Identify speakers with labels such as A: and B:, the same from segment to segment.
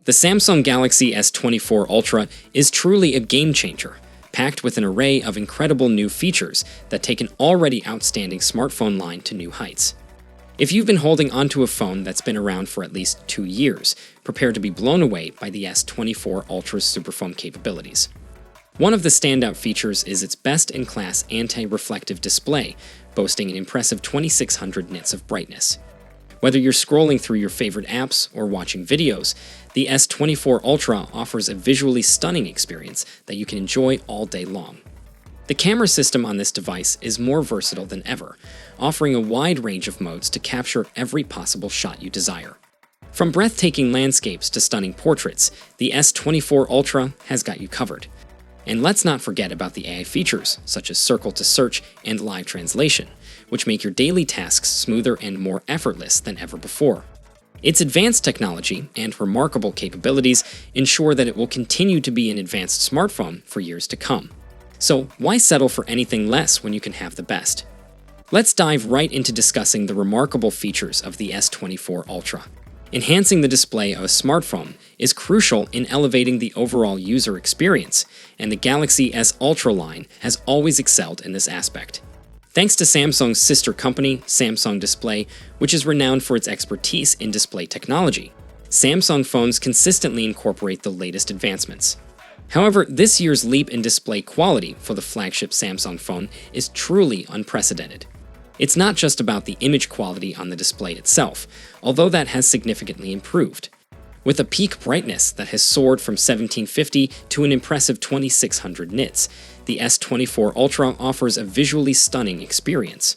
A: The Samsung Galaxy S24 Ultra is truly a game changer, packed with an array of incredible new features that take an already outstanding smartphone line to new heights. If you've been holding onto a phone that's been around for at least 2 years, prepare to be blown away by the S24 Ultra's superphone capabilities. One of the standout features is its best-in-class anti-reflective display, boasting an impressive 2600 nits of brightness. Whether you're scrolling through your favorite apps or watching videos, the S24 Ultra offers a visually stunning experience that you can enjoy all day long. The camera system on this device is more versatile than ever, offering a wide range of modes to capture every possible shot you desire. From breathtaking landscapes to stunning portraits, the S24 Ultra has got you covered. And let's not forget about the AI features, such as Circle to Search and Live Translation, which make your daily tasks smoother and more effortless than ever before. Its advanced technology and remarkable capabilities ensure that it will continue to be an advanced smartphone for years to come. So why settle for anything less when you can have the best? Let's dive right into discussing the remarkable features of the S24 Ultra. Enhancing the display of a smartphone is crucial in elevating the overall user experience, and the Galaxy S Ultra line has always excelled in this aspect. Thanks to Samsung's sister company, Samsung Display, which is renowned for its expertise in display technology, Samsung phones consistently incorporate the latest advancements. However, this year's leap in display quality for the flagship Samsung phone is truly unprecedented. It's not just about the image quality on the display itself, although that has significantly improved. With a peak brightness that has soared from 1750 to an impressive 2600 nits, the S24 Ultra offers a visually stunning experience.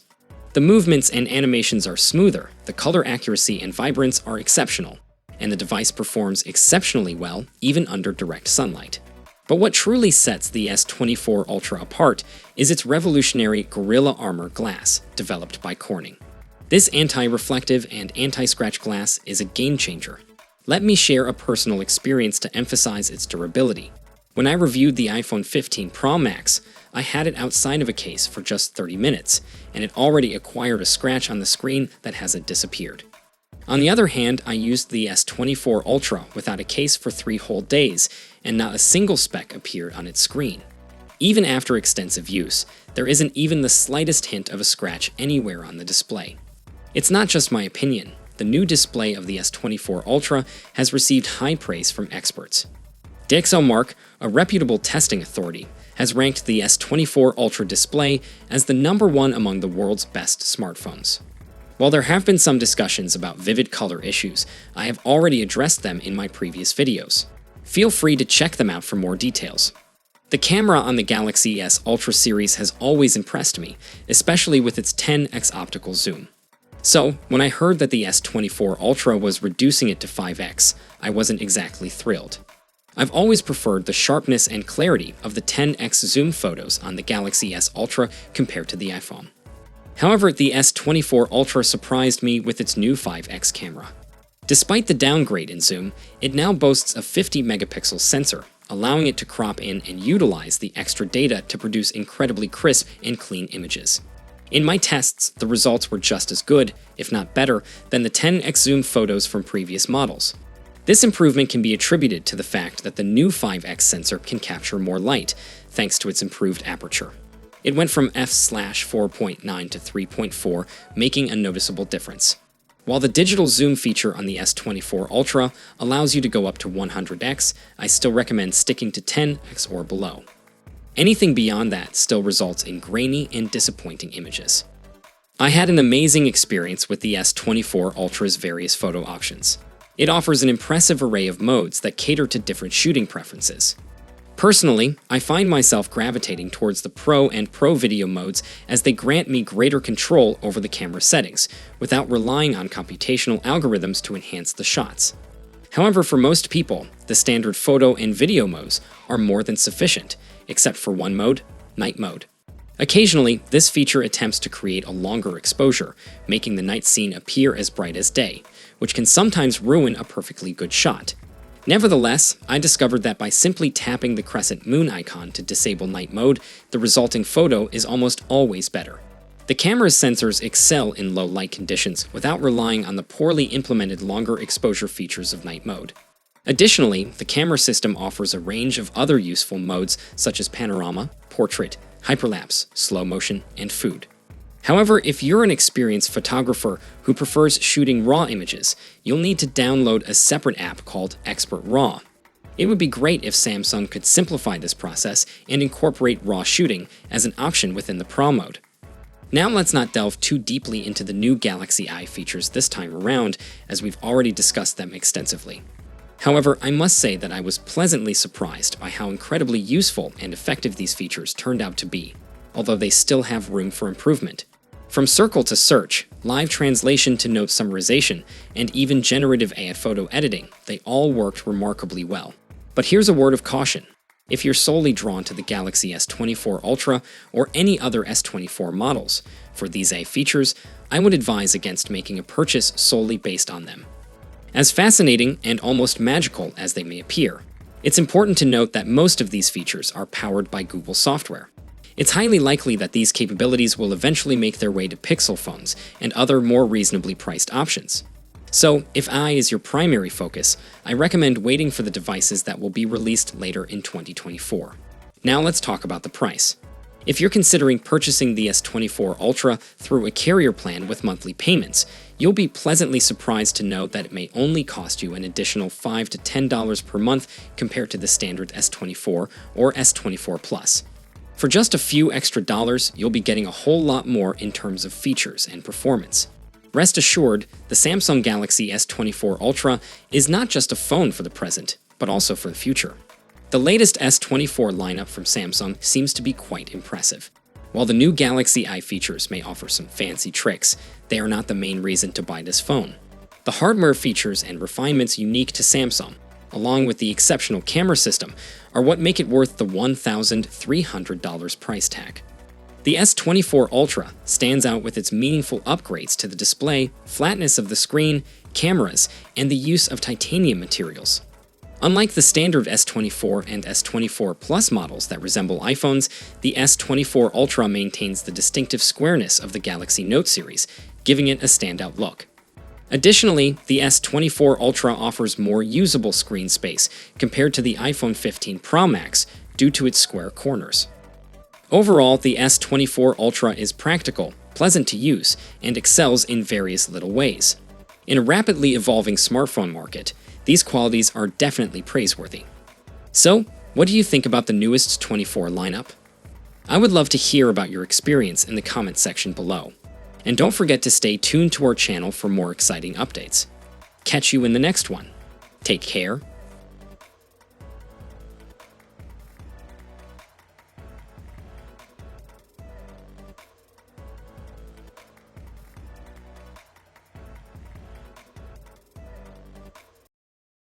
A: The movements and animations are smoother, the color accuracy and vibrance are exceptional, and the device performs exceptionally well even under direct sunlight. But what truly sets the S24 Ultra apart is its revolutionary Gorilla Armor glass, developed by Corning. This anti-reflective and anti-scratch glass is a game changer. Let me share a personal experience to emphasize its durability. When I reviewed the iPhone 15 Pro Max, I had it outside of a case for just 30 minutes, and it already acquired a scratch on the screen that hasn't disappeared. On the other hand, I used the S24 Ultra without a case for 3 whole days, and not a single speck appeared on its screen. Even after extensive use, there isn't even the slightest hint of a scratch anywhere on the display. It's not just my opinion. The new display of the S24 Ultra has received high praise from experts. DxOMark, a reputable testing authority, has ranked the S24 Ultra display as the #1 among the world's best smartphones. While there have been some discussions about vivid color issues, I have already addressed them in my previous videos. Feel free to check them out for more details. The camera on the Galaxy S Ultra series has always impressed me, especially with its 10x optical zoom. So, when I heard that the S24 Ultra was reducing it to 5x, I wasn't exactly thrilled. I've always preferred the sharpness and clarity of the 10x zoom photos on the Galaxy S Ultra compared to the iPhone. However, the S24 Ultra surprised me with its new 5x camera. Despite the downgrade in zoom, it now boasts a 50-megapixel sensor, allowing it to crop in and utilize the extra data to produce incredibly crisp and clean images. In my tests, the results were just as good, if not better, than the 10x zoom photos from previous models. This improvement can be attributed to the fact that the new 5x sensor can capture more light, thanks to its improved aperture. It went from f/4.9 to 3.4, making a noticeable difference. While the digital zoom feature on the S24 Ultra allows you to go up to 100x, I still recommend sticking to 10x or below. Anything beyond that still results in grainy and disappointing images. I had an amazing experience with the S24 Ultra's various photo options. It offers an impressive array of modes that cater to different shooting preferences. Personally, I find myself gravitating towards the Pro and Pro Video modes as they grant me greater control over the camera settings, without relying on computational algorithms to enhance the shots. However, for most people, the standard photo and video modes are more than sufficient, except for one mode, night mode. Occasionally, this feature attempts to create a longer exposure, making the night scene appear as bright as day, which can sometimes ruin a perfectly good shot. Nevertheless, I discovered that by simply tapping the crescent moon icon to disable night mode, the resulting photo is almost always better. The camera's sensors excel in low light conditions without relying on the poorly implemented longer exposure features of night mode. Additionally, the camera system offers a range of other useful modes such as panorama, portrait, hyperlapse, slow motion, and food. However, if you're an experienced photographer who prefers shooting RAW images, you'll need to download a separate app called Expert RAW. It would be great if Samsung could simplify this process and incorporate RAW shooting as an option within the Pro mode. Now let's not delve too deeply into the new Galaxy I features this time around, as we've already discussed them extensively. However, I must say that I was pleasantly surprised by how incredibly useful and effective these features turned out to be, although they still have room for improvement. From circle to search, live translation to note summarization, and even generative AI photo editing, they all worked remarkably well. But here's a word of caution. If you're solely drawn to the Galaxy S24 Ultra or any other S24 models, for these AI features, I would advise against making a purchase solely based on them. As fascinating and almost magical as they may appear, it's important to note that most of these features are powered by Google software. It's highly likely that these capabilities will eventually make their way to Pixel phones and other more reasonably priced options. So, if AI is your primary focus, I recommend waiting for the devices that will be released later in 2024. Now let's talk about the price. If you're considering purchasing the S24 Ultra through a carrier plan with monthly payments, you'll be pleasantly surprised to know that it may only cost you an additional $5 to $10 per month compared to the standard S24 or S24 Plus. For just a few extra dollars, you'll be getting a whole lot more in terms of features and performance. Rest assured, the Samsung Galaxy S24 Ultra is not just a phone for the present, but also for the future. The latest S24 lineup from Samsung seems to be quite impressive. While the new Galaxy I features may offer some fancy tricks, they are not the main reason to buy this phone. The hardware features and refinements unique to Samsung, along with the exceptional camera system, are what make it worth the $1,300 price tag. The S24 Ultra stands out with its meaningful upgrades to the display, flatness of the screen, cameras, and the use of titanium materials. Unlike the standard S24 and S24 Plus models that resemble iPhones, the S24 Ultra maintains the distinctive squareness of the Galaxy Note series, giving it a standout look. Additionally, the S24 Ultra offers more usable screen space compared to the iPhone 15 Pro Max due to its square corners. Overall, the S24 Ultra is practical, pleasant to use, and excels in various little ways. In a rapidly evolving smartphone market, these qualities are definitely praiseworthy. So, what do you think about the newest 24 lineup? I would love to hear about your experience in the comments section below. And don't forget to stay tuned to our channel for more exciting updates. Catch you in the next one. Take care,